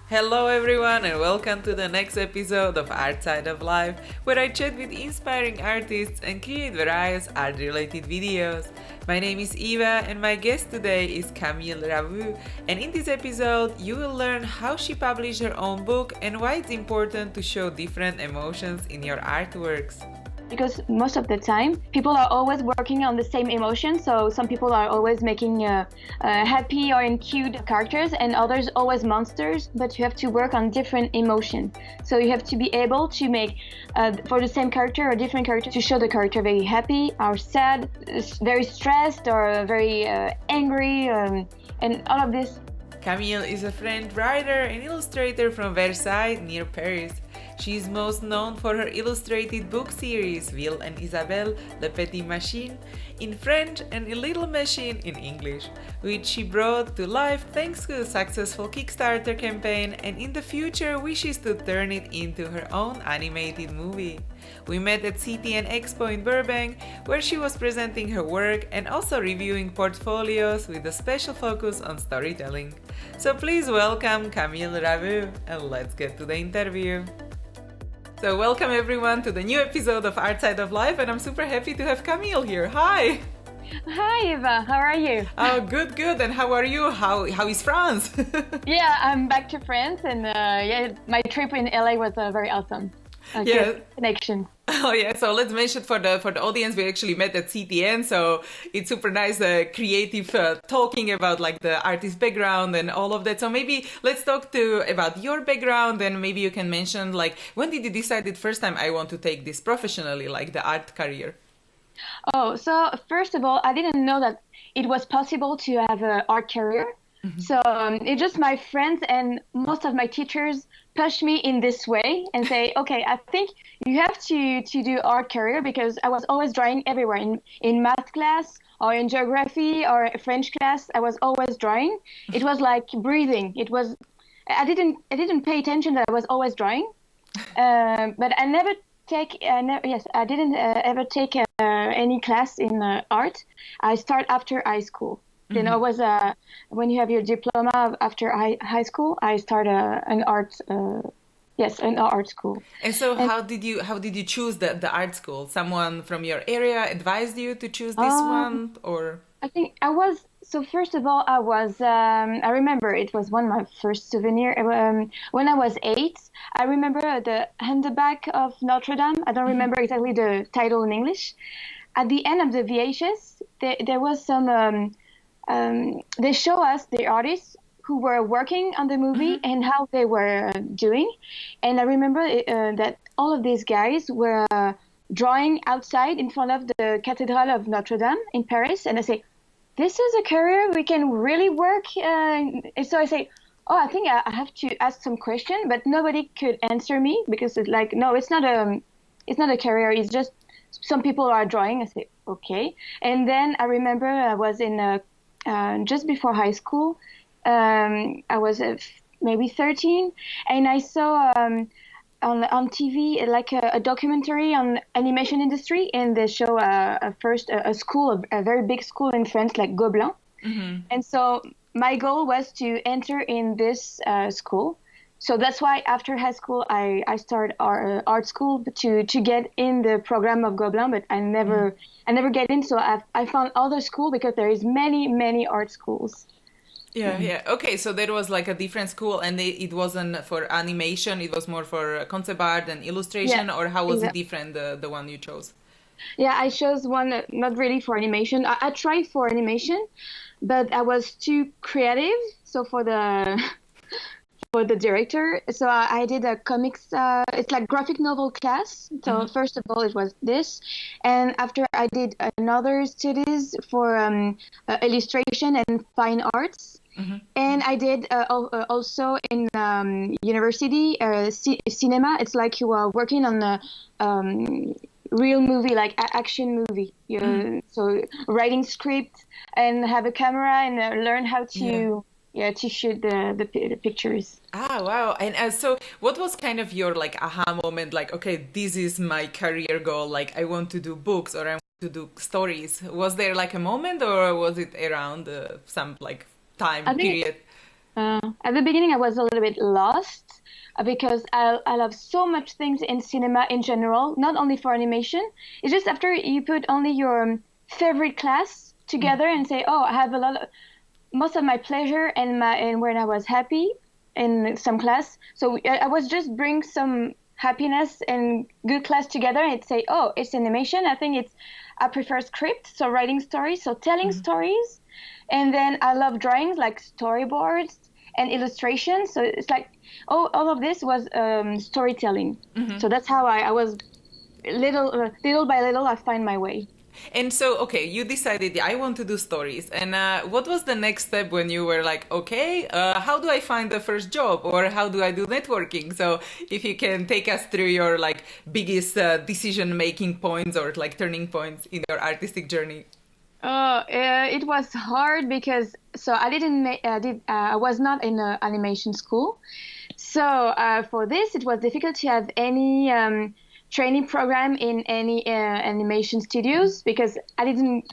Hello, everyone, and welcome to the next episode of Art Side of Life, where I chat with inspiring artists and create various art related videos. My name is Eva, and my guest today is Camille Raveau. And in this episode, you will learn how she published her own book and why it's important to show different emotions in your artworks. Because most of the time people are always working on the same emotion, so some people are always making happy or in cute characters and others always monsters, but you have to work on different emotion, so you have to be able to make for the same character or different character to show the character very happy or sad, very stressed or very angry, and all of this. Camille is a French writer and illustrator from Versailles near Paris. She is most known for her illustrated book series Will and Isabelle, Le Petit Machine in French and A Little Machine in English, which she brought to life thanks to a successful Kickstarter campaign and in the future wishes to turn it into her own animated movie. We met at CTN Expo in Burbank, where she was presenting her work and also reviewing portfolios with a special focus on storytelling. So please welcome Camille Raveau, and let's get to the interview. So welcome everyone to the new episode of Art Side of Life, and I'm super happy to have Camille here. Hi! Hi Eva, how are you? Oh, good. And how are you? How is France? Yeah, I'm back to France, and my trip in LA was very awesome. Yeah. Connection. Oh yeah, so let's mention for the audience, we actually met at CTN, so it's super nice, creative talking about like the artist background and all of that. So maybe let's talk about your background, and maybe you can mention like when did you decide the first time I want to take this professionally, like the art career? Oh, so first of all, I didn't know that it was possible to have an art career. So it's just my friends and most of my teachers push me in this way and say, okay, I think you have to do art career, because I was always drawing everywhere in math class or in geography or French class. I was always drawing. It was like breathing. I didn't pay attention that I was always drawing, but I didn't ever take any class in art. I start after high school. Then I was when you have your diploma after high school, I start an art school. And so how did you choose the art school? Someone from your area advised you to choose this one, or? I think I was, so first of all, I remember it was one of my first souvenir. When I was 8, I remember the Hunchback of Notre Dame. I don't remember exactly the title in English. At the end of the VHS, there was some. They show us the artists who were working on the movie and how they were doing. And I remember that all of these guys were drawing outside in front of the Cathedral of Notre Dame in Paris. And I say, this is a career we can really work. And so I say, oh, I think I have to ask some question, but nobody could answer me, because it's like, no, it's not a career. It's just some people are drawing. I say, okay. And then I remember I was in just before high school. I was maybe 13, and I saw on TV like a documentary on animation industry, and they show a school, a very big school in France, like Gobelin. And so my goal was to enter in this school. So that's why after high school I started art school to get in the program of Gobelin, but I never get in. So I found other school, because there is many art schools. Yeah. Okay, so there was like a different school, and it wasn't for animation, it was more for concept art and illustration, or how was it different, the one you chose? Yeah, I chose one not really for animation. I tried for animation, but I was too creative. So for the director, so I did a comics, it's like graphic novel class. So first of all it was this, and after I did another studies for illustration and fine arts. And I did also in university cinema. It's like you are working on a real movie, like action movie. So writing script and have a camera and learn how to to shoot the pictures. Ah, wow. And so what was kind of your like aha moment, like, okay, this is my career goal, like I want to do books or I want to do stories? Was there like a moment, or was it around some like time period? At the beginning, I was a little bit lost because I love so much things in cinema in general, not only for animation. It's just after you put only your favorite class together and say, oh, I have most of my pleasure and when I was happy in some class. So I was just bring some happiness and good class together and say, oh, it's animation. I prefer script, so writing stories, so telling stories. And then I love drawings like storyboards and illustrations. So it's like, all of this was storytelling. So that's how I was little by little, I find my way. And so, okay, you decided, yeah, I want to do stories. And what was the next step when you were like, okay, how do I find the first job, or how do I do networking? So if you can take us through your like biggest decision-making points or like turning points in your artistic journey. It was hard because so I didn't I was not in an animation school. So for this, it was difficult to have any training program in any animation studios because I didn't.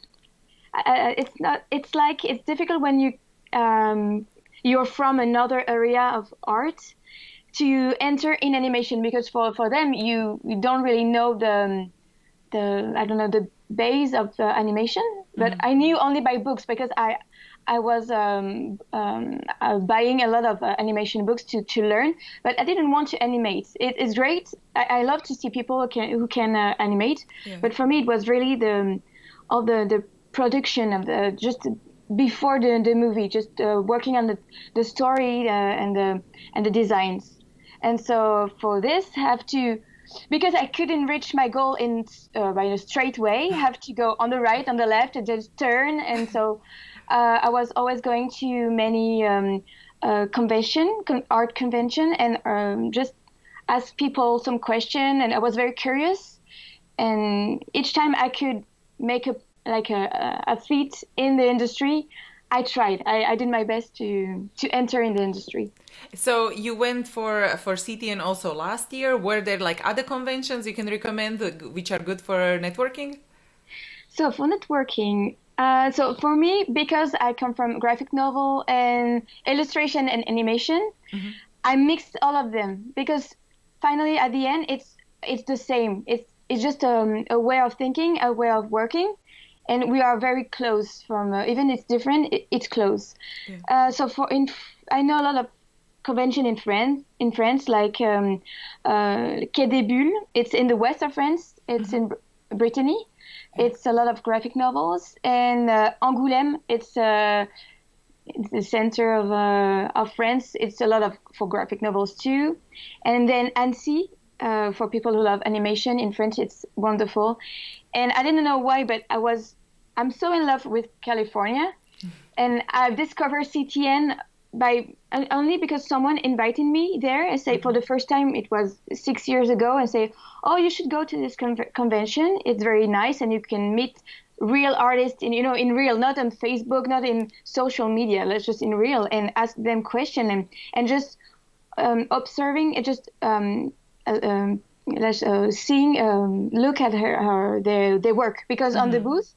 It's not. It's like it's difficult when you're from another area of art to enter in animation because for them you don't really know the I don't know the base of the animation, but I knew only by books because I was buying a lot of animation books to learn, but I didn't want to animate. It is great. I love to see people who can animate, but for me it was really all the production of the just before the movie, just working on the story and the designs. And so for this, have to because I couldn't reach my goal by a straight way, have to go on the right, on the left, and just turn. And so I was always going to many art convention, and just ask people some question. And I was very curious. And each time I could make a feat in the industry, I tried. I did my best to enter in the industry. So you went for CTN also last year. Were there like other conventions you can recommend which are good for networking? So for networking, so for me, because I come from graphic novel and illustration and animation, I mixed all of them because finally at the end it's the same. It's just a way of thinking, a way of working. And we are very close from even it's different. It's close. So I know a lot of convention in France, like Quai des Bulles. It's in the west of France. It's in Brittany. It's a lot of graphic novels. And Angoulême, it's the center of France. It's a lot for graphic novels too. And then Annecy, for people who love animation in French, it's wonderful. And I didn't know why, but I'm so in love with California. And I've discovered CTN only because someone invited me there and say for the first time, it was 6 years ago, and say, oh, you should go to this convention. It's very nice. And you can meet real artists in real, not on Facebook, not in social media. Let's just in real and ask them questions and just observing and just seeing, look at their work, because on the booth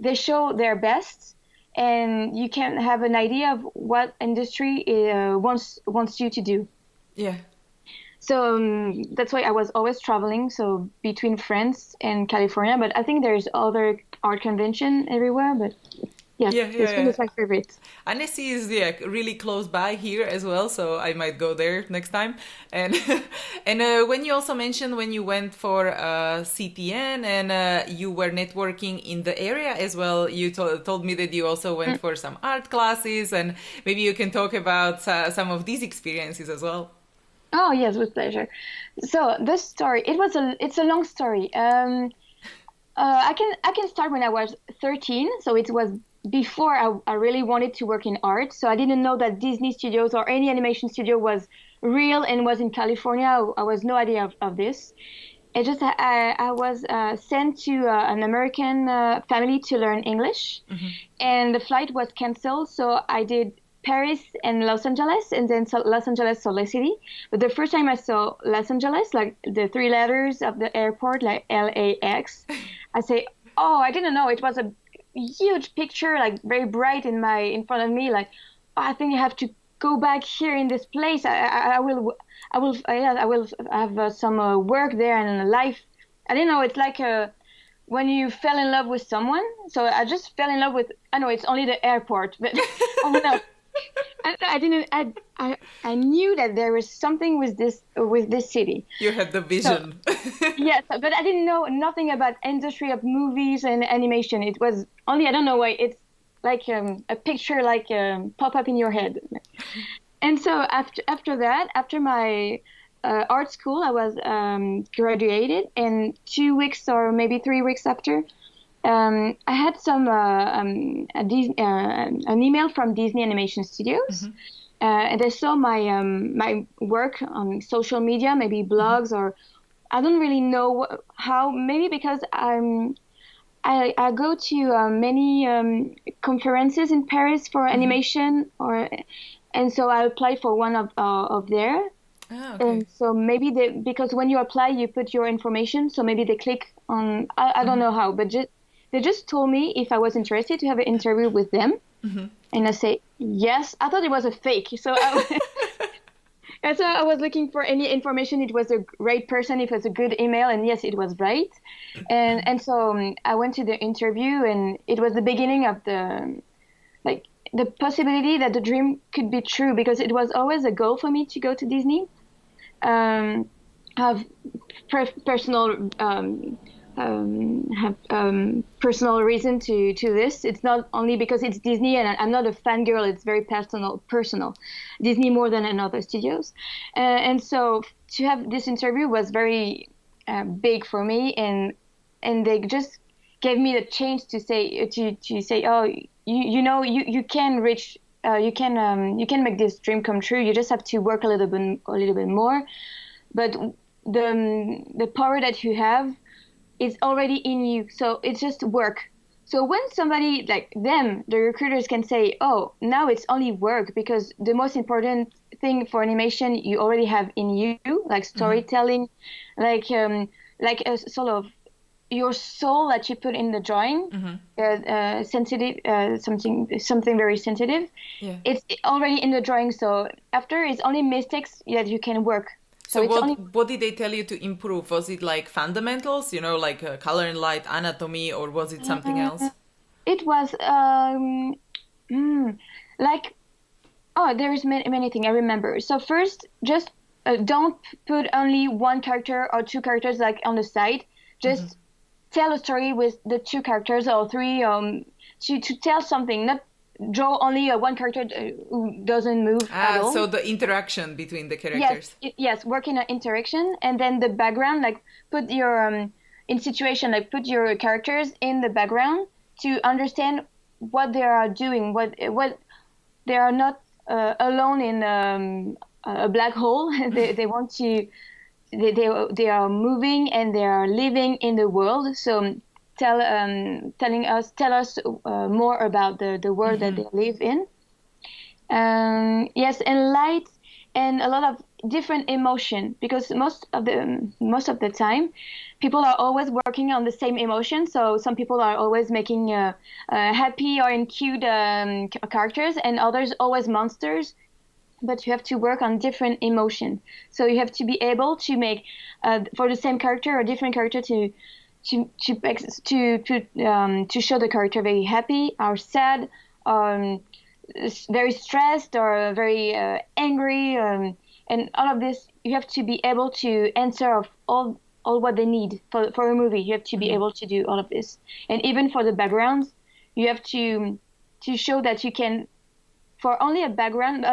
they show their best, and you can have an idea of what industry wants you to do. Yeah. So that's why I was always traveling, so between France and California. But I think there's other art convention everywhere. But this one is my favorite. Annecy is really close by here as well, so I might go there next time. And when you also mentioned when you went for CTN and you were networking in the area as well, you told me that you also went for some art classes, and maybe you can talk about some of these experiences as well. Oh yes, with pleasure. So this story, it's a long story. I can start when I was 13, so it was before I really wanted to work in art. So I didn't know that Disney Studios or any animation studio was real and was in California. I was no idea of this. It just I was sent to an American family to learn English, and the flight was canceled. So I did Paris and Los Angeles, and then Los Angeles, Salt Lake City. But the first time I saw Los Angeles, like the 3 letters of the airport, like LAX, I say, oh, I didn't know. It was a huge picture, like very bright in front of me. Like, oh, I think I have to go back here in this place. I will have some work there and a life. I don't know. It's like when you fell in love with someone. So I just fell in love with. I know it's only the airport, but oh no, I didn't. I knew that there was something with this city. You had the So vision. yes, but I didn't know nothing about industry of movies and animation. It was only I don't know why it's like a picture like pop up in your head. And so after that, after my art school, I was graduated, and 2 weeks or maybe 3 weeks after, I had an email from Disney Animation Studios. And they saw my work on social media, maybe blogs, or I don't really know how. Maybe because I go to many conferences in Paris for animation, and so I applied for one of there. Ah, okay. And so maybe because when you apply, you put your information. So maybe they click on, I don't know how, but they just told me if I was interested to have an interview with them. And I say, yes. I thought it was a fake. And so I was looking for any information. It was a right person. It was a good email. And yes, it was right. And so I went to the interview, and it was the beginning of the possibility that the dream could be true, because it was always a goal for me to go to Disney. Have personal personal reason to this. It's not only because it's Disney, and I'm not a fangirl. It's very personal. Disney more than another studios, and so to have this interview was very big for me, and they just gave me the chance to say oh, you can reach. You can make this dream come true. You just have to work a little bit more, but the power that you have is already in you. So it's just work. So when somebody like them, the recruiters, can say, oh, now it's only work, because the most important thing for animation you already have in you, like storytelling, like a sort of your soul that you put in the drawing, sensitive, something very sensitive. Yeah. It's already in the drawing. So after, it's only mistakes that you can work. So it's what did they tell you to improve? Was it like fundamentals, like color and light, anatomy, or was it something else? It was like, oh, there is many things I remember. So first, just don't put only one character or two characters like on the side. Just tell a story with the two characters or three to tell something, not draw only one character who doesn't move at all. So the interaction between the characters. Yes, work in an interaction, and then the background, like put your in situation, like put your characters in the background to understand what they are doing, what they are not alone in a black hole. They want to. They are moving and they are living in the world. So tell us more about the world that they live in. Yes, and light and a lot of different emotion, because most of the time people are always working on the same emotion. So some people are always making happy or cute characters, and others always monsters. But you have to work on different emotion. So you have to be able to make for the same character or different character to show the character very happy or sad, very stressed or very angry, and all of this. You have to be able to answer of all what they need for a movie. You have to be able to do all of this, and even for the backgrounds, you have to show that you can. For only a background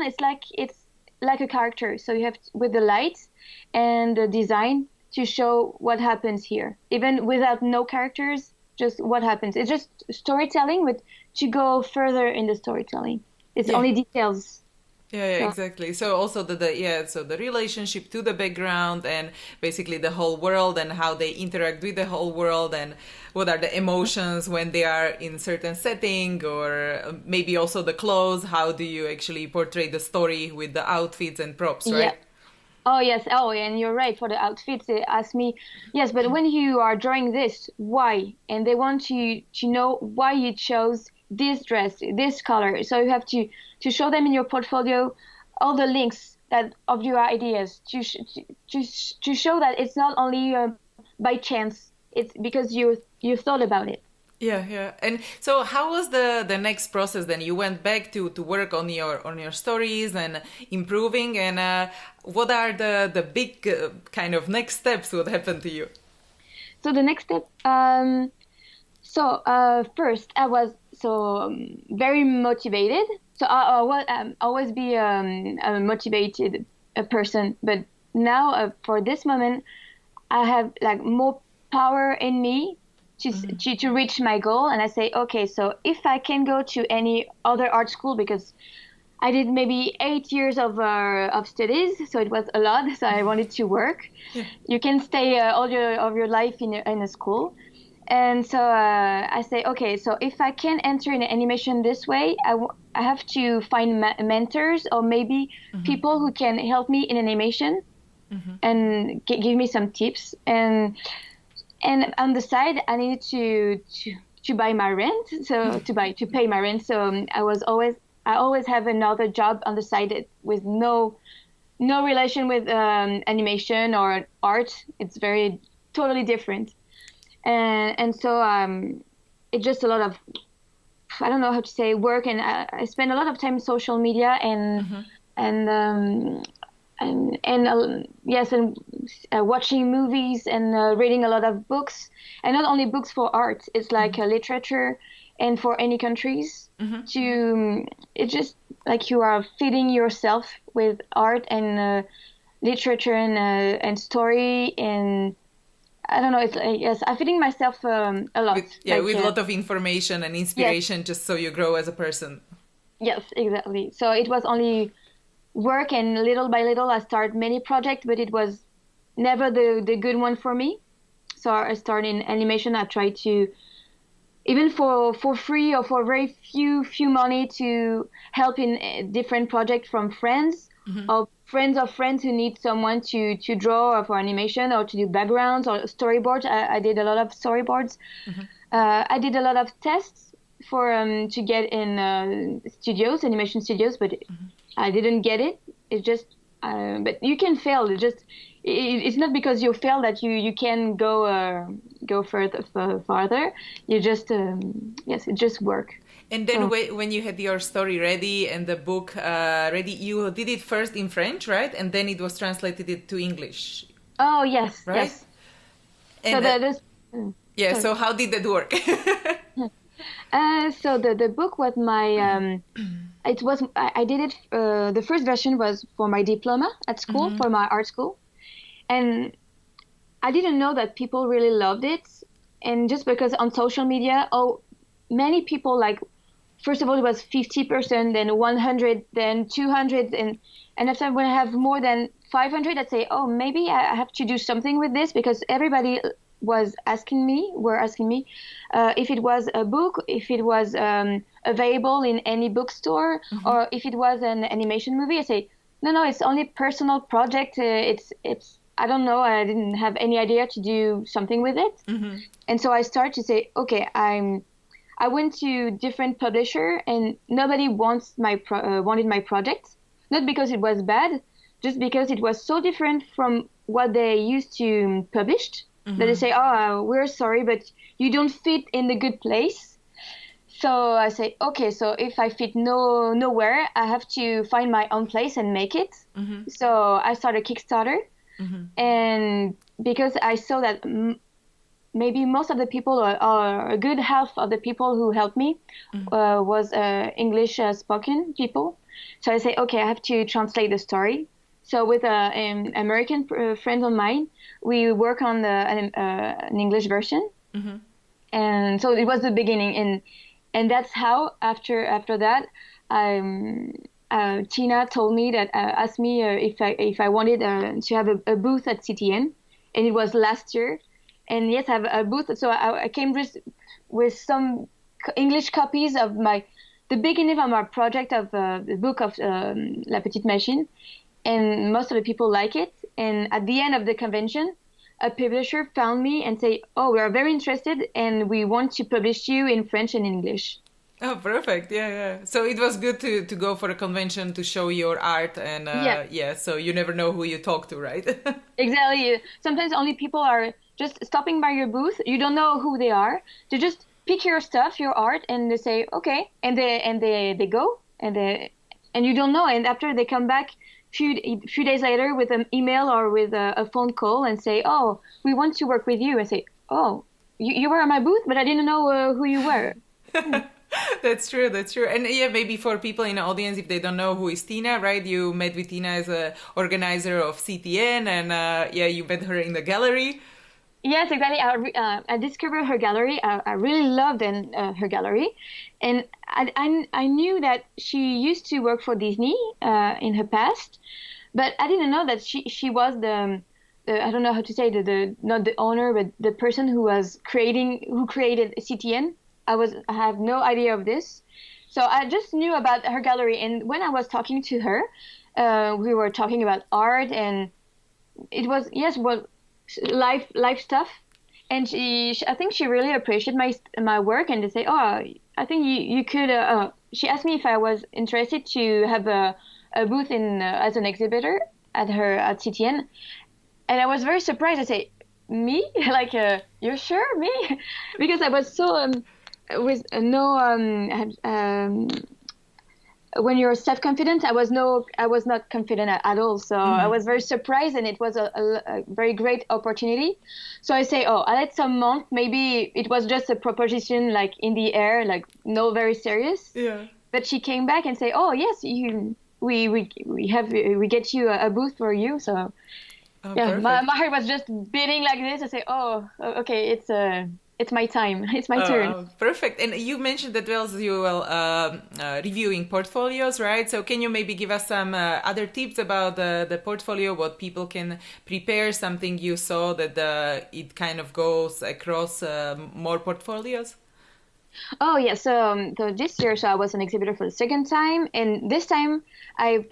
is it's like a character. So you have with the lights and the design to show what happens here, even without no characters, just what happens. It's just storytelling to go further in the storytelling. It's only details. Yeah, exactly. So also the relationship to the background, and basically the whole world, and how they interact with the whole world, and what are the emotions when they are in certain setting, or maybe also the clothes. How do you actually portray the story with the outfits and props, right? Yeah. Oh yes. Oh, and you're right. For the outfits, they ask me, yes, but when you are drawing this, why? And they want you to know why you chose this dress, this color. So you have to show them in your portfolio all the links that of your ideas to show that it's not only by chance. It's because you thought about it. Yeah, yeah. And so how was the next process then? You went back to work on your stories and improving, and what are the big kind of next steps? What happened to you? So the next step, first I was very motivated. So I will always be a motivated person, but now for this moment, I have like more power in me to reach my goal. And I say, okay, so if I can go to any other art school, because I did maybe 8 years of studies, so it was a lot. So I wanted to work. Yeah. You can stay all your life in a school. And so I say, okay, so if I can enter in animation this way, I have to find mentors or maybe people who can help me in animation and give me some tips. And on the side, I needed to buy my rent, so to pay my rent. So I always have another job on the side with no relation with animation or art. It's very totally different. And so it's just a lot of, I don't know how to say, work, and I spend a lot of time on social media yes, and watching movies and reading a lot of books, and not only books for art. It's like literature, and for any countries. It's just like you are feeding yourself with art and literature and story, and I don't know. It's like, yes, I'm feeding myself a lot. With a lot of information and inspiration, yes, just so you grow as a person. Yes, exactly. So it was only work, and little by little I started many projects, but it was never the good one for me. So I started in animation. I tried to, even for free or for very few money, to help in different projects from friends or friends of friends who need someone to draw for animation or to do backgrounds or storyboards. I did a lot of storyboards. I did a lot of tests for to get in studios, animation studios, but I didn't get it. It's just, but you can fail. It's not because you fail that you can go farther. You just yes, it just work. And then when you had your story ready and the book ready, you did it first in French, right? And then it was translated to English. Oh yes, right? Yes. And so so how did that work? So the book was my it was I did it. The first version was for my diploma at school, for my art school, and I didn't know that people really loved it. And just because on social media, many people, like, first of all, it was 50%, then 100, then 200, and after, when I have more than 500, I'd say, oh, maybe I have to do something with this, because everybody were asking me if it was a book, if it was available in any bookstore, or if it was an animation movie. I say, no, it's only personal project. It's I don't know. I didn't have any idea to do something with it, and so I started to say, okay, I went to different publisher, and nobody wanted my project, not because it was bad, just because it was so different from what they used to publish. That they say, oh, we're sorry, but you don't fit in the good place. So I say, okay, so if I fit nowhere, I have to find my own place and make it. So I started Kickstarter, and because I saw that maybe most of the people, or a good half of the people who helped me, was English spoken people. So I say, okay, I have to translate the story. So with an American friend of mine, we work on an English version, and so it was the beginning. And that's how after that, Tina told me that asked me if I wanted to have a booth at CTN, and it was last year. And yes, I have a booth. So I came with some English copies of the beginning of my project of the book of La Petite Machine. And most of the people like it. And at the end of the convention, a publisher found me and say, oh, we are very interested, and we want to publish you in French and English. Oh, perfect. Yeah, yeah. So it was good to go for a convention to show your art, and Yeah, yeah, so you never know who you talk to, right? exactly. Sometimes only people are just stopping by your booth. You don't know who they are. They just pick your stuff, your art, and they say okay, and they go, and you don't know. And after they come back few days later with an email or with a phone call and say, oh, we want to work with you, and say, oh, you were at my booth, but I didn't know who you were. Yeah. That's true. That's true. And yeah, maybe for people in the audience, if they don't know who is Tina, right? You met with Tina as a organizer of CTN, and yeah, you met her in the gallery. Yes, exactly. I discovered her gallery. I really loved her gallery, and I knew that she used to work for Disney in her past, but I didn't know that she was the I don't know how to say the not the owner, but the person who created CTN. I have no idea of this, so I just knew about her gallery. And when I was talking to her, we were talking about art, and it was yes, well, life stuff. And I think she really appreciated my work, and they say, oh, I think you could. She asked me if I was interested to have a booth in as an exhibitor at CTN, and I was very surprised. I say, me? Like, you're sure, me? Because I was so with no when you're self-confident, I was not confident at all. So I was very surprised, and it was a very great opportunity. So I say, oh, I let some month. Maybe it was just a proposition, like in the air, like no, very serious. Yeah. But she came back and say, oh yes, we get you a booth for you. So Oh, yeah, perfect. my heart was just beating like this. I say, oh, okay, it's my time, it's my Oh, turn. oh, perfect. And you mentioned that well, you will reviewing portfolios, right? So can you maybe give us some other tips about the portfolio, what people can prepare, something you saw that it kind of goes across more portfolios? Oh yeah, so this year, so I was an exhibitor for the second time, and this time I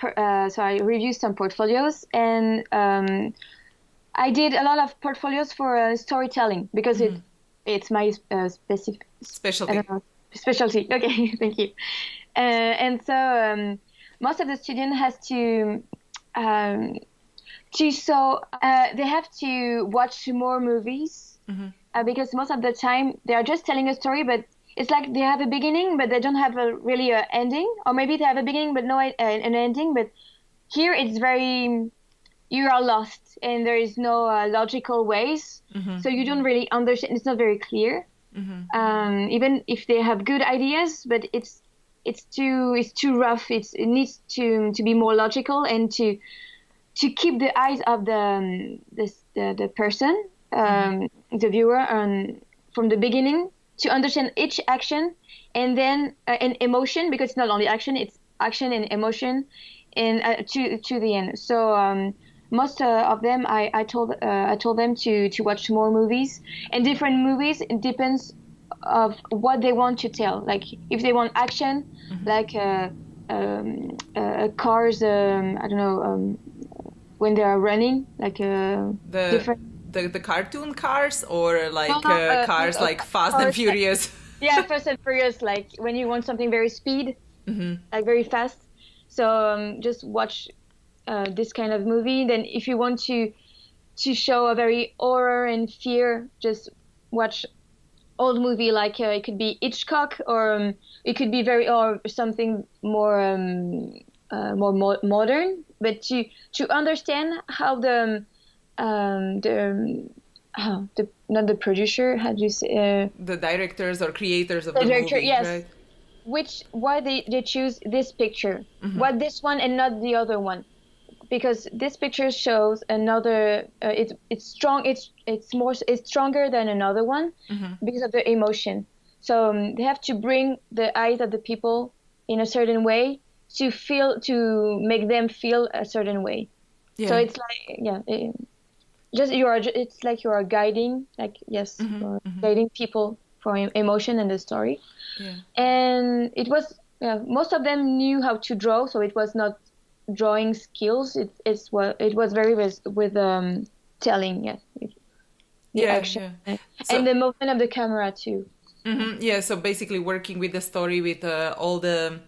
reviewed some portfolios, and I did a lot of portfolios for storytelling because it's my I Specialty. don't know, specialty. Okay, thank you. And so most of the student has um, they have to watch more movies because most of the time they are just telling a story, but it's like they have a beginning, but they don't have really a ending, or maybe they have a beginning but no an ending. But here it's very you are lost, and there is no logical ways, so you don't really understand. It's not very clear, even if they have good ideas, but it's too rough. It needs to be more logical, and to keep the eyes of the person, the viewer, from the beginning, to understand each action, and then an emotion, because it's not only action, it's action and emotion, and to the end. So most of them, I told them to watch more movies, and different movies. It depends of what they want to tell. Like if they want action, like cars, I don't know, when they are running, like The different. the cartoon cars, or No, like no, cars like Fast and cars. Furious. Yeah, Fast and Furious, like when you want something very speed, like very fast. So just watch this kind of movie. Then if you want to show a very horror and fear, just watch old movie, like it could be Hitchcock, or it could be very or something more modern. But to understand how the not the producer, how do you say, The directors or creators of the the director, movie, yes, right? why they choose this picture, what this one and not the other one, because this picture shows another it's strong, it's stronger than another one because of the emotion. So they have to bring the eyes of the people in a certain way to make them feel a certain way. So Yeah. it's like just it's like you are guiding, like yes, you're guiding people for emotion and the story. Yeah. And it was most of them knew how to draw, so it was not drawing skills. It was very with telling, yes, the Yeah, action yeah. and So the movement of the camera too. Yeah, so basically working with the story with all the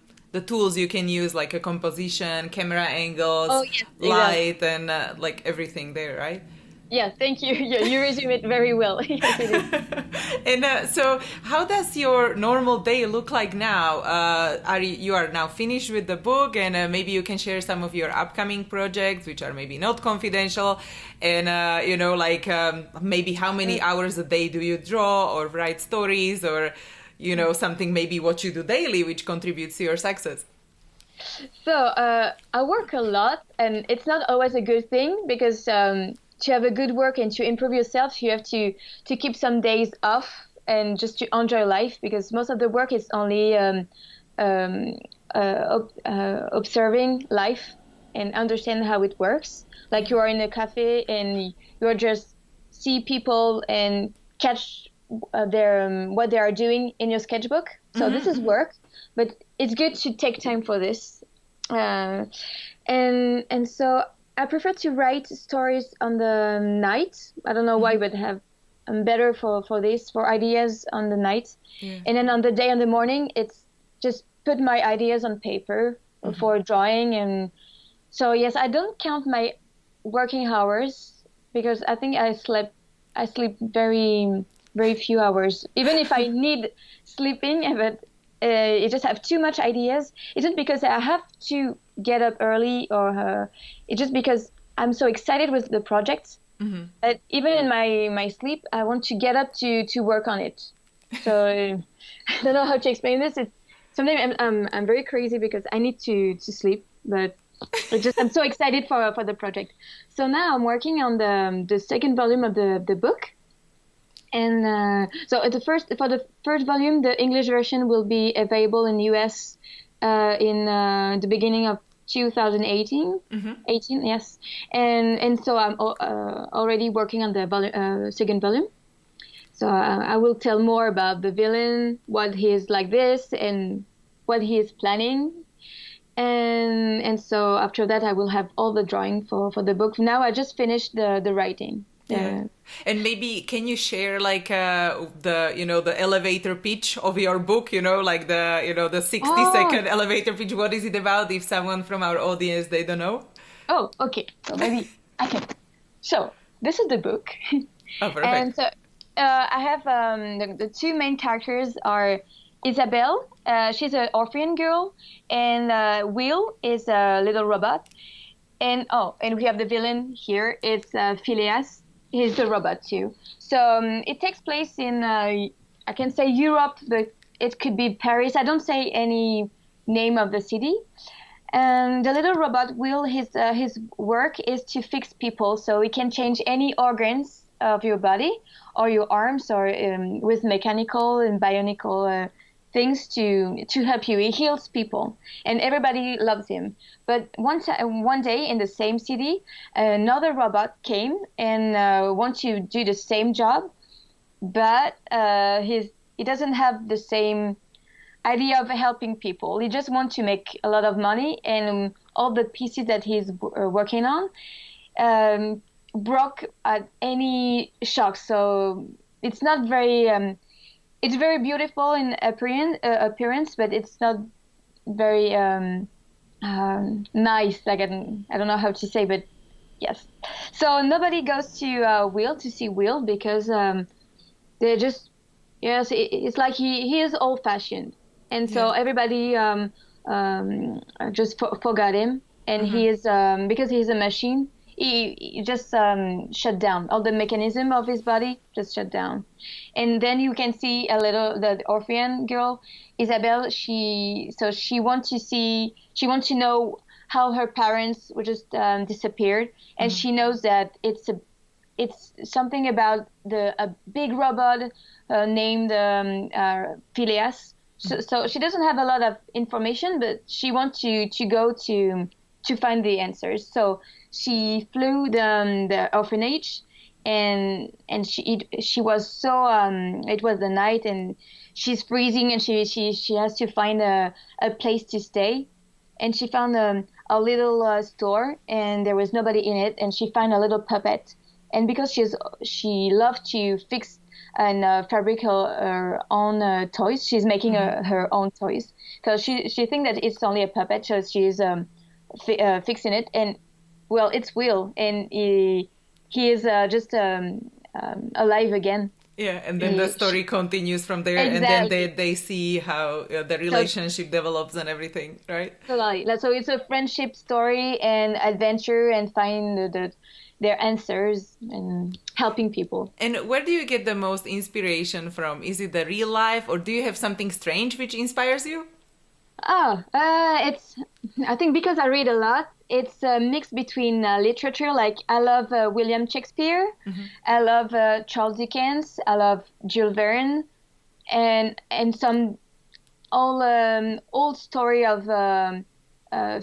tools you can use, like a composition, camera angles, Oh yes, exactly. light, and like everything there, right? Yeah, thank you. Yeah, you resume it very well. Yes, it is. And so, how does your normal day look like now? You are now finished with the book, and maybe you can share some of your upcoming projects, which are maybe not confidential, and like maybe how many hours a day do you draw or write stories, or something maybe what you do daily, which contributes to your success. So I work a lot, and it's not always a good thing because to have a good work and to improve yourself, you have to keep some days off and just to enjoy life because most of the work is only um, observing life and understand how it works. Like you are in a cafe and you are just see people and catch their what they are doing in your sketchbook. So this is work, but it's good to take time for this. Uh, and so I prefer to write stories on the night. I don't know why, but I'm better for this for ideas on the night, and then on the day and the morning, it's just put my ideas on paper for drawing. And so yes, I don't count my working hours because I think I sleep very few hours, even if I need sleeping, but I just have too much ideas. It's not because I have to get up early or it's just because I'm so excited with the project that even in my sleep, I want to get up to work on it. So I don't know how to explain this. It's sometimes I'm very crazy because I need to sleep, but it's just I'm so excited for the project. So now I'm working on the second volume of the book. And so at for the first volume, the English version will be available in US in the beginning of 2018. 18, yes. And so I'm already working on the second volume. So I will tell more about the villain, what he is like this, and what he is planning. And so after that, I will have all the drawing for the book. Now I just finished the writing. Yeah. And maybe can you share like the elevator pitch of your book, like the 60-second elevator pitch. What is it about if someone from our audience they don't know? Oh, okay. So maybe I can. So this is the book. Oh, perfect. And so I have the two main characters are Isabelle, she's an orphan girl, and Will is a little robot. And we have the villain here. It's Phileas. He's the robot too. So it takes place in I can say Europe, but it could be Paris. I don't say any name of the city. And the little robot Will, his work is to fix people, so he can change any organs of your body or your arms, or with mechanical and bionical things to help you. He heals people, and everybody loves him. But one day in the same city, another robot came and wants to do the same job, but he doesn't have the same idea of helping people. He just wants to make a lot of money, and all the pieces that he's working on broke at any shock. So it's not very. It's very beautiful in appearance, but it's not very nice. Like I don't know how to say, but yes. So nobody goes to Will to see Will because they're just it's like he is old fashioned, and so everybody just forgot him, and he is because he's a machine. He just shut down. All the mechanism of his body just shut down. And then you can see the orphan girl, Isabelle. She wants to know how her parents were just disappeared, and she knows that it's something about a big robot named Phileas. So she doesn't have a lot of information, but she wants to go to find the answers. So she flew the orphanage, and she was so it was the night, and she's freezing, and she has to find a place to stay, and she found a little store, and there was nobody in it, and she found a little puppet, and because she loved to fix and fabric her own toys. She's making her own toys because she thinks that it's only a puppet, so she's fixing it. And well, it's Will, and he is just alive again. Yeah, and then the story continues from there, and then Exactly. they see how the So relationship develops and everything, right? totally. So it's a friendship story and adventure and finding their answers and helping people. And where do you get the most inspiration from? Is it the real life, or do you have something strange which inspires you? Oh, it's, I think because I read a lot, it's a mix between literature. Like I love William Shakespeare, I love Charles Dickens, I love Jules Verne, and some old story of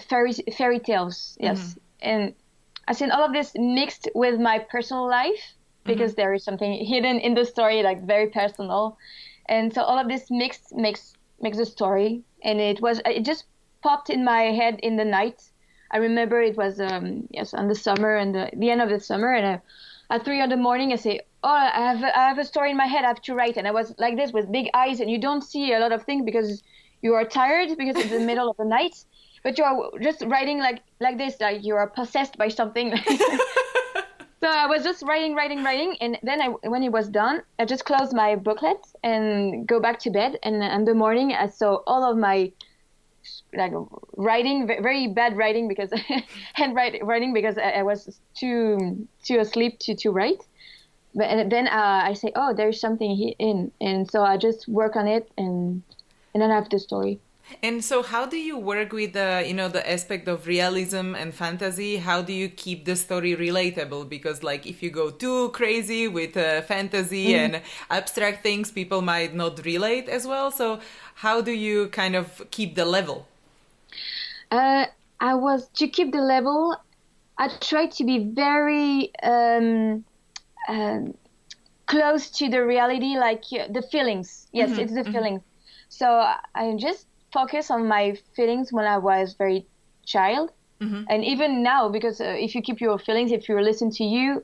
fairy tales. Yes, and I think all of this mixed with my personal life because there is something hidden in the story, like very personal, and so all of this mixed makes a story. And it just popped in my head in the night. I remember it was yes, on the summer and the end of the summer, and at 3 in the morning I say, oh, I have a story in my head I have to write. And I was like this with big eyes, and you don't see a lot of things because you are tired because it's the middle of the night, but you are just writing like this, like you are possessed by something. So I was just writing, and then when it was done, I just closed my booklet and go back to bed. And in the morning, I saw all of my like writing, very bad writing because handwriting because I was too asleep to write. But and then I say, oh, there's something in, and so I just work on it, and then I have the story. And so, how do you work with the aspect of realism and fantasy? How do you keep the story relatable? Because, like, if you go too crazy with fantasy and abstract things, people might not relate as well. So, how do you kind of keep the level? I was to keep the level. I tried to be very close to the reality, like the feelings. Yes, it's the feelings. So I just focus on my feelings when I was very child, and even now, because if you keep your feelings, if you listen to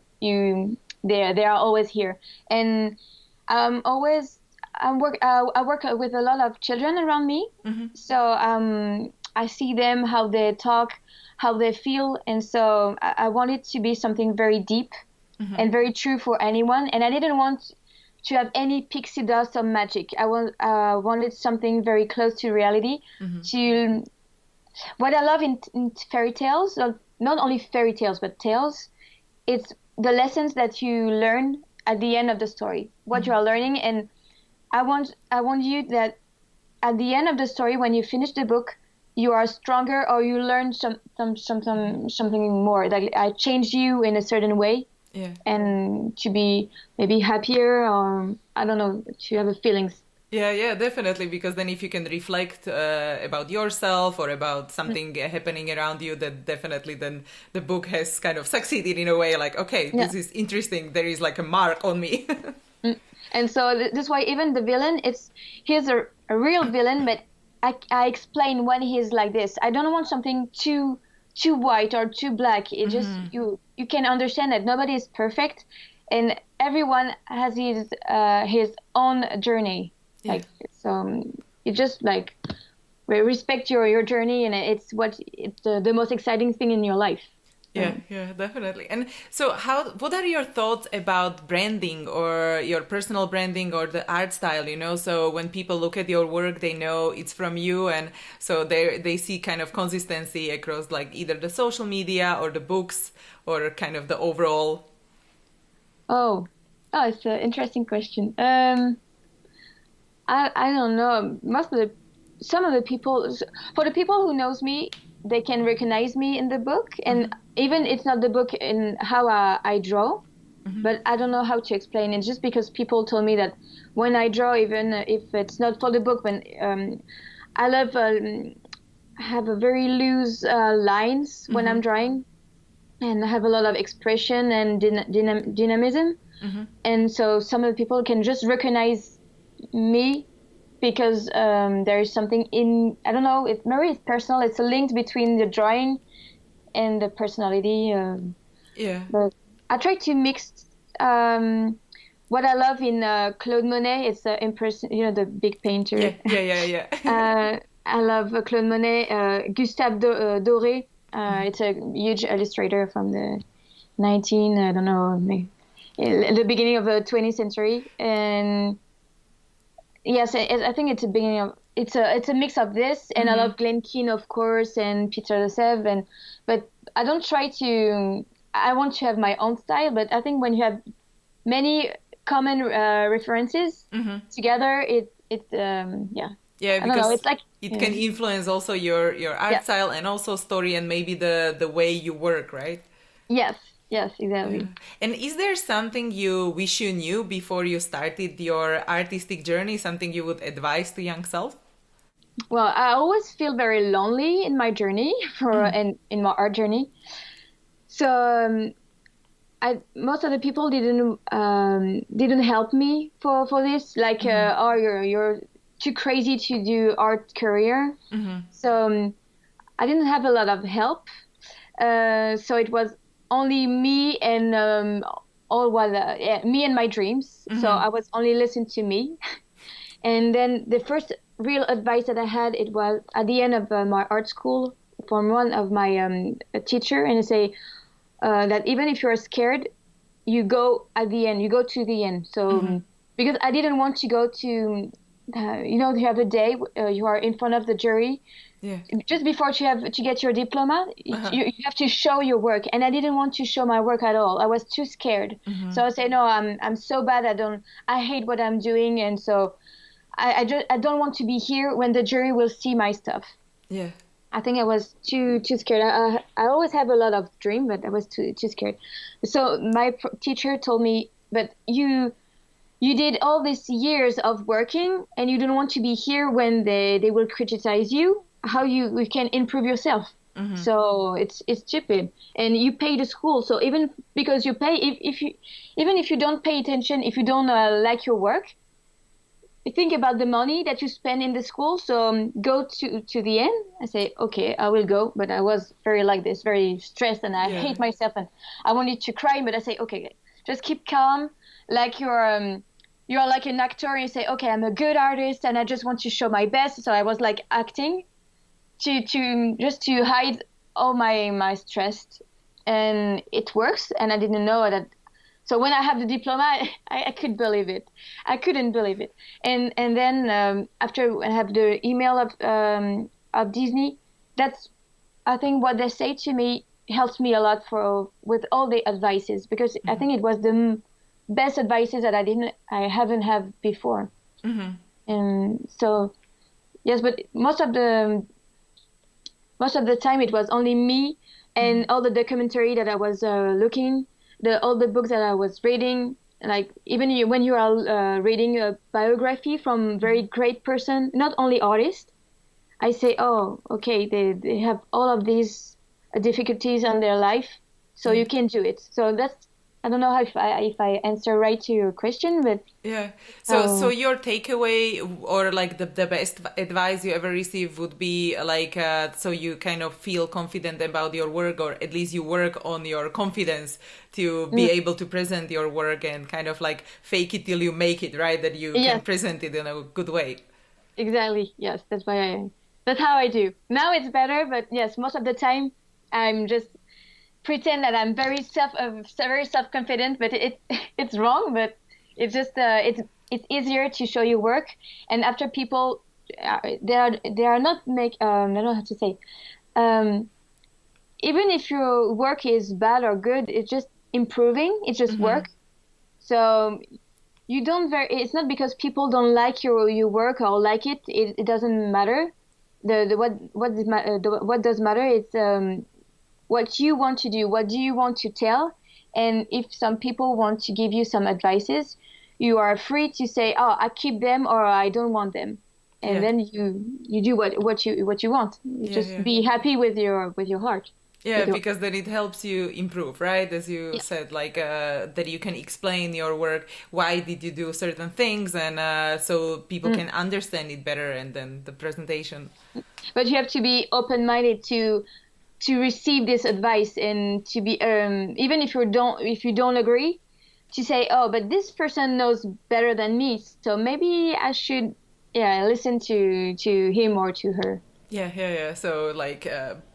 they are always here. And always I work with a lot of children around me, so I see them, how they talk, how they feel, and so I want it to be something very deep and very true for anyone. And I didn't want to have any pixie dust or magic. I wanted something very close to reality. To what I love in fairy tales, not only fairy tales but tales, it's the lessons that you learn at the end of the story, what you are learning. And I want you that at the end of the story, when you finish the book, you are stronger, or you learn something more. Like I changed you in a certain way. Yeah. And to be maybe happier, or I don't know, to have a feelings. Yeah, definitely. Because then if you can reflect about yourself or about something happening around you, that definitely then the book has kind of succeeded in a way. Like, okay, this is interesting. There is like a mark on me. And so this is why even the villain, he's a real villain, but I explain when he's like this. I don't want something too white or too black. It just you can understand that nobody is perfect, and everyone has his own journey. Yeah. Like so, you just like respect your journey, and it's the most exciting thing in your life. Yeah, definitely. And so what are your thoughts about branding or your personal branding or the art style, So when people look at your work, they know it's from you, and so they see kind of consistency across like either the social media or the books or kind of the overall. Oh, it's an interesting question. I don't know. Some of the people, for the people who knows me, they can recognize me in the book, and even it's not the book in how I draw, but I don't know how to explain it. Just because people told me that when I draw, even if it's not for the book, when I love have a very loose lines when I'm drawing, and I have a lot of expression and dynamism, and so some of the people can just recognize me because there is something in, I don't know, maybe it's personal. It's a link between the drawing and the personality. Yeah. But I try to mix what I love in Claude Monet is the impression, the big painter. Yeah, yeah, yeah, yeah. I love Claude Monet, Gustave Doré. It's a huge illustrator from the I don't know, the beginning of the 20th century. And yes, I think it's a beginning of it's a mix of this, and I love Glen Keane, of course, and Peter Lesev, but I don't try to. I want to have my own style, but I think when you have many common references together, yeah. Yeah, I don't know. because It's like it can influence also your art style and also story and maybe the way you work, right? yes, yes, exactly. Yeah. And is there something you wish you knew before you started your artistic journey, something you would advise to young self? Well, I always feel very lonely in my journey in my art journey. So most of the people didn't help me for this. Like, oh, you're too crazy to do art career. So I didn't have a lot of help. So it was only me and me and my dreams. So I was only listening to me. And then the first real advice that I had, it was at the end of my art school from one of my teacher, and I say that even if you're scared, you go at the end, you go to the end. So because I didn't want to go to, the other day you are in front of the jury. Yeah. Just before to get your diploma, you have to show your work, and I didn't want to show my work at all. I was too scared. So I say, no, I'm so bad. I hate what I'm doing, and so I don't want to be here when the jury will see my stuff. Yeah. I think I was too scared. I always have a lot of dream, but I was too scared. So my teacher told me, but you did all these years of working, and you don't want to be here when they will criticize you. How you can improve yourself? So it's stupid, and you pay the school. So even because you pay, even if you don't pay attention, if you don't like your work, think about the money that you spend in the school. So go to the end. I say, okay, I will go. But I was very like this, very stressed, and I hate myself, and I wanted to cry. But I say, okay, just keep calm, like you're like an actor, and you say, okay, I'm a good artist, and I just want to show my best. So I was like acting to just to hide all my stress, and it works. And I didn't know that. So when I have the diploma, I could believe it. I couldn't believe it. And then after I have the email of Disney, that's, I think what they say to me helps me a lot with all the advices, because I think it was the best advices that I haven't had before. And so yes, but most of the time it was only me and all the documentary that I was looking. All the books that I was reading, like even when you are reading a biography from very great person, not only artist, I say, oh, okay, they have all of these difficulties in their life, so you can do it. So that's, I don't know if I answer right to your question, but yeah. So your takeaway, or like the best advice you ever received would be like, so you kind of feel confident about your work, or at least you work on your confidence to be able to present your work, and kind of like fake it till you make it, right? That you can present it in a good way. Exactly. Yes, that's how I do. Now it's better, but yes, most of the time I'm just pretend that I'm very self-confident, but it's wrong. But it's just it's easier to show your work, and after people they are not I don't know how to say, even if your work is bad or good, it's just improving. It's just work. So you don't it's not because people don't like your work or like it. It doesn't matter. What does matter is what you want to do, what do you want to tell, and if some people want to give you some advices, you are free to say, oh, I keep them or I don't want them, and then you do what you want. You be happy with your heart. Yeah, because then it helps you improve, right? As you said, like that you can explain your work, why did you do certain things, and so people can understand it better, and then the presentation. But you have to be open-minded to receive this advice, and to be even if you don't agree, to say, oh, but this person knows better than me, so maybe I should, listen to him or to her. Yeah. So like,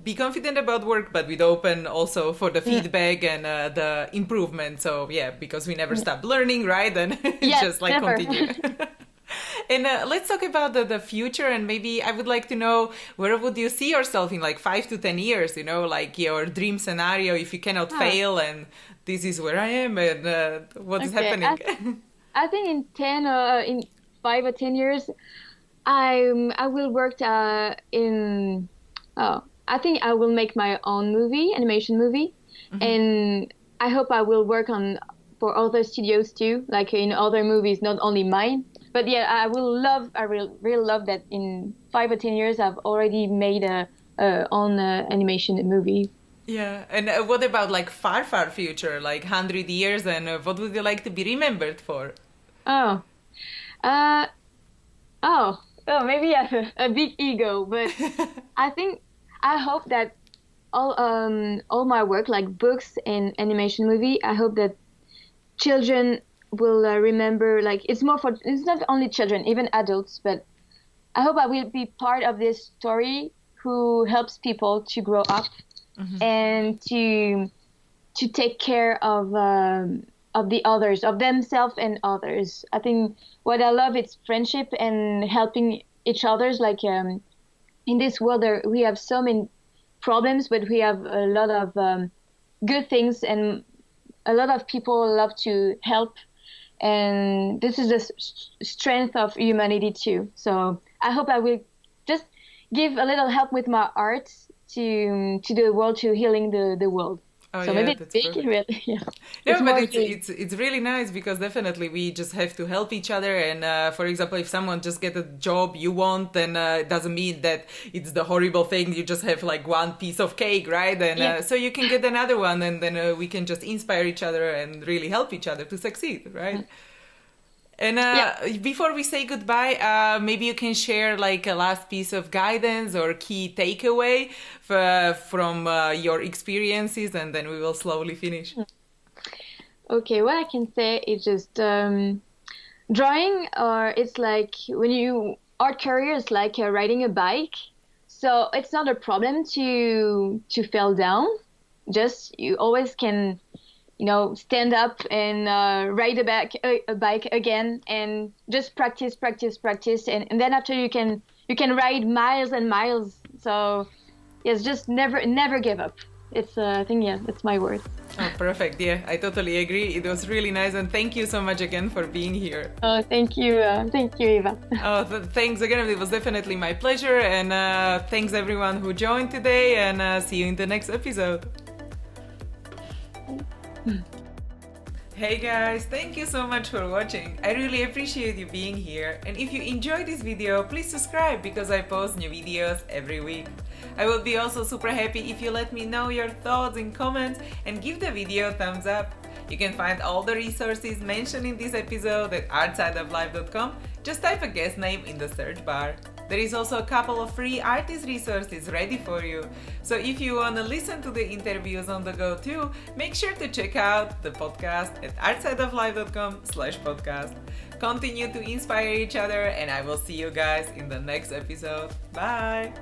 be confident about work, but with open also for the feedback and the improvement. So yeah, because we never stop learning, right? And Yes, just like never. continue. And let's talk about the future. And maybe I would like to know, where would you see yourself in like 5 to 10 years? You know, like your dream scenario if you cannot fail, and this is where I am, and what is happening. I think in 5 or 10 years, I will work in. Oh, I think I will make my own animation movie, and I hope I will work on for other studios too, like in other movies, not only mine. But yeah, I will really love that in 5 or 10 years I've already made a own animation movie. Yeah, and what about like far future, like 100 years, and what would you like to be remembered for? Oh, uh, maybe I have a big ego, but I hope that all my work, like books and animation movie, I hope that children will remember. Like it's not only children, even adults, but I hope I will be part of this story who helps people to grow up and to take care of the others, of themselves and others. I think what I love is friendship and helping each others. Like in this world, we have so many problems, but we have a lot of good things, and a lot of people love to help. And this is the strength of humanity too. So I hope I will just give a little help with my art to the world, to healing the world. Oh, so yeah, maybe that's big, perfect. really, yeah. No, more but big. it's really nice, because definitely we just have to help each other. And for example, if someone just get a job you want, then it doesn't mean that it's the horrible thing. You just have like one piece of cake, right? And Yeah. so you can get another one, and then we can just inspire each other and really help each other to succeed, right? And before we say goodbye, maybe you can share like a last piece of guidance or key takeaway from your experiences, and then we will slowly finish. Okay, what I can say is just drawing, or it's like when art career is like riding a bike. So it's not a problem to fall down. Just you always can, stand up and ride a bike again, and just practice, and then after you can ride miles and miles. So yes, just never give up. It's I think that's my word. Oh, perfect. Yeah, I totally agree. It was really nice, and thank you so much again for being here. Oh, thank you, Eva. Oh, thanks again. It was definitely my pleasure, and thanks everyone who joined today, and see you in the next episode. Hey guys, thank you so much for watching. I really appreciate you being here, and if you enjoyed this video, please subscribe, because I post new videos every week. I would be also super happy if you let me know your thoughts in comments and give the video a thumbs up. You can find all the resources mentioned in this episode at artsideoflife.com. Just type a guest name in the search bar. There is also a couple of free artist resources ready for you. So if you want to listen to the interviews on the go too, make sure to check out the podcast at artsideoflife.com/podcast. Continue to inspire each other, and I will see you guys in the next episode. Bye!